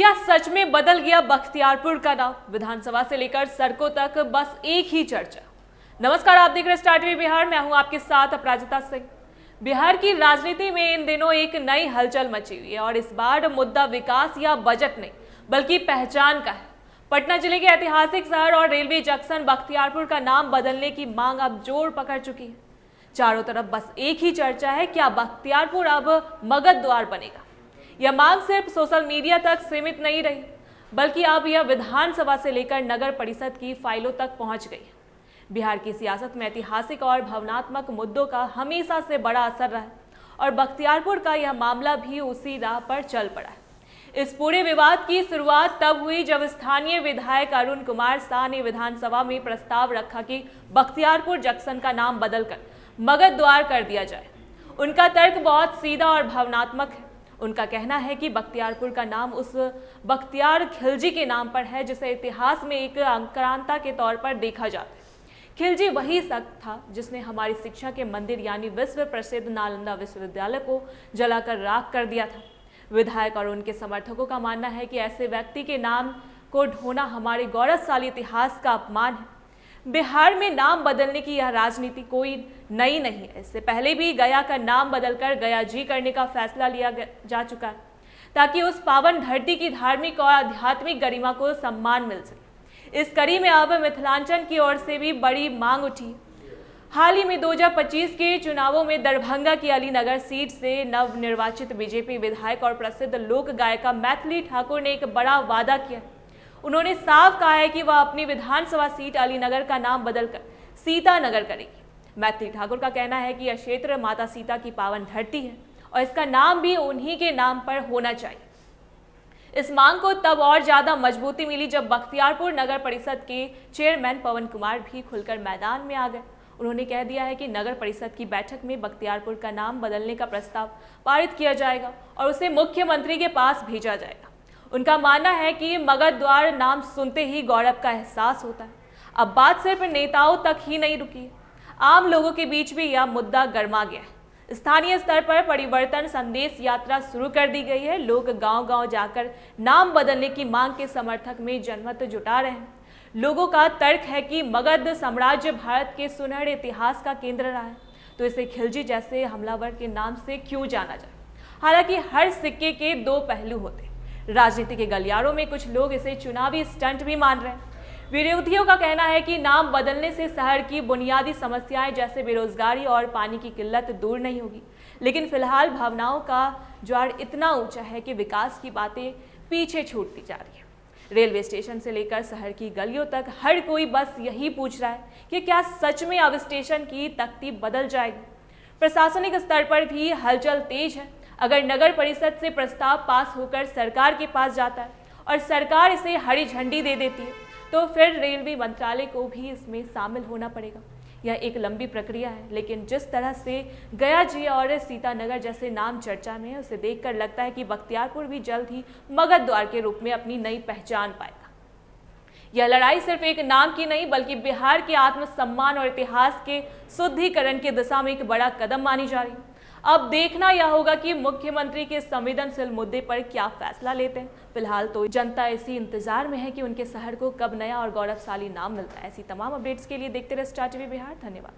क्या सच में बदल गया बख्तियारपुर का नाम? विधानसभा से लेकर सड़कों तक बस एक ही चर्चा। नमस्कार, आप देख रहे स्टार टीवी बिहार। मैं हूं आपके साथ अपराजिता सिंह। बिहार की राजनीति में इन दिनों एक नई हलचल मची हुई है और इस बार मुद्दा विकास या बजट नहीं बल्कि पहचान का है। पटना जिले के ऐतिहासिक शहर और रेलवे जंक्शन बख्तियारपुर का नाम बदलने की मांग अब जोर पकड़ चुकी है। चारों तरफ बस एक ही चर्चा है, क्या बख्तियारपुर अब मगध द्वार बनेगा? यह मांग सिर्फ सोशल मीडिया तक सीमित नहीं रही, बल्कि अब यह विधानसभा से लेकर नगर परिषद की फाइलों तक पहुंच गई है। बिहार की सियासत में ऐतिहासिक और भावनात्मक मुद्दों का हमेशा से बड़ा असर रहा है और बख्तियारपुर का यह मामला भी उसी राह पर चल पड़ा है। इस पूरे विवाद की शुरुआत तब हुई जब स्थानीय विधायक अरुण कुमार शाह ने विधानसभा में प्रस्ताव रखा कि बख्तियारपुर जंक्शन का नाम बदलकर मगध द्वार कर दिया जाए। उनका तर्क बहुत सीधा और भावनात्मक है। उनका कहना है कि बख्तियारपुर का नाम उस बख्तियार खिलजी के नाम पर है जिसे इतिहास में एक आक्रांता के तौर पर देखा जाता है। खिलजी वही शख्स था जिसने हमारी शिक्षा के मंदिर यानी विश्व प्रसिद्ध नालंदा विश्वविद्यालय को जलाकर राख कर दिया था। विधायक और उनके समर्थकों का मानना है कि ऐसे व्यक्ति के नाम को ढोना हमारे गौरवशाली इतिहास का अपमान है। बिहार में नाम बदलने की यह राजनीति कोई नई नहीं है। इससे पहले भी गया का नाम बदलकर गया जी करने का फैसला लिया जा चुका है ताकि उस पावन धरती की धार्मिक और आध्यात्मिक गरिमा को सम्मान मिल सके। इस कड़ी में अब मिथिलांचल की ओर से भी बड़ी मांग उठी। हाल ही में 2025 के चुनावों में दरभंगा की अलीनगर सीट से नवनिर्वाचित बीजेपी विधायक और प्रसिद्ध लोक गायिका मैथिली ठाकुर ने एक बड़ा वादा किया। उन्होंने साफ कहा है कि वह अपनी विधानसभा सीट अलीनगर का नाम बदलकर सीतानगर करेगी। मैथिली ठाकुर का कहना है कि यह क्षेत्र माता सीता की पावन धरती है और इसका नाम भी उन्हीं के नाम पर होना चाहिए। इस मांग को तब और ज्यादा मजबूती मिली जब बख्तियारपुर नगर परिषद के चेयरमैन पवन कुमार भी खुलकर मैदान में आ गए। उन्होंने कह दिया है कि नगर परिषद की बैठक में बख्तियारपुर का नाम बदलने का प्रस्ताव पारित किया जाएगा और उसे मुख्यमंत्री के पास भेजा जाएगा। उनका मानना है कि मगध द्वार नाम सुनते ही गौरव का एहसास होता है। अब बात सिर्फ नेताओं तक ही नहीं रुकी है, आम लोगों के बीच भी यह मुद्दा गर्मा गया है। स्थानीय स्तर पर परिवर्तन संदेश यात्रा शुरू कर दी गई है। लोग गांव-गांव जाकर नाम बदलने की मांग के समर्थक में जनमत जुटा रहे हैं। लोगों का तर्क है कि मगध साम्राज्य भारत के सुनहरे इतिहास का केंद्र रहा है, तो इसे खिलजी जैसे हमलावर के नाम से क्यों जाना जाए। हालांकि हर सिक्के के दो पहलू होते हैं। राजनीति के गलियारों में कुछ लोग इसे चुनावी स्टंट भी मान रहे हैं। विरोधियों का कहना है कि नाम बदलने से शहर की बुनियादी समस्याएं जैसे बेरोजगारी और पानी की किल्लत दूर नहीं होगी, लेकिन फिलहाल भावनाओं का ज्वार इतना ऊंचा है कि विकास की बातें पीछे छूटती जा रही है। रेलवे स्टेशन से लेकर शहर की गलियों तक हर कोई बस यही पूछ रहा है कि क्या सच में अब स्टेशन की तख्ती बदल जाएगी। प्रशासनिक स्तर पर भी हलचल तेज है। अगर नगर परिषद से प्रस्ताव पास होकर सरकार के पास जाता है और सरकार इसे हरी झंडी दे देती है, तो फिर रेलवे मंत्रालय को भी इसमें शामिल होना पड़ेगा। यह एक लंबी प्रक्रिया है, लेकिन जिस तरह से गया जी और सीतानगर जैसे नाम चर्चा में है, उसे देखकर लगता है कि बख्तियारपुर भी जल्द ही मगध द्वार के रूप में अपनी नई पहचान पाएगा। यह लड़ाई सिर्फ एक नाम की नहीं बल्कि बिहार के आत्मसम्मान और इतिहास के शुद्धिकरण की दिशा में एक बड़ा कदम मानी जा रही है। अब देखना यह होगा कि मुख्यमंत्री के संवेदनशील मुद्दे पर क्या फैसला लेते हैं। फिलहाल तो जनता इसी इंतजार में है कि उनके शहर को कब नया और गौरवशाली नाम मिलता है। ऐसी तमाम अपडेट्स के लिए देखते रहे स्टार टीवी बिहार। धन्यवाद।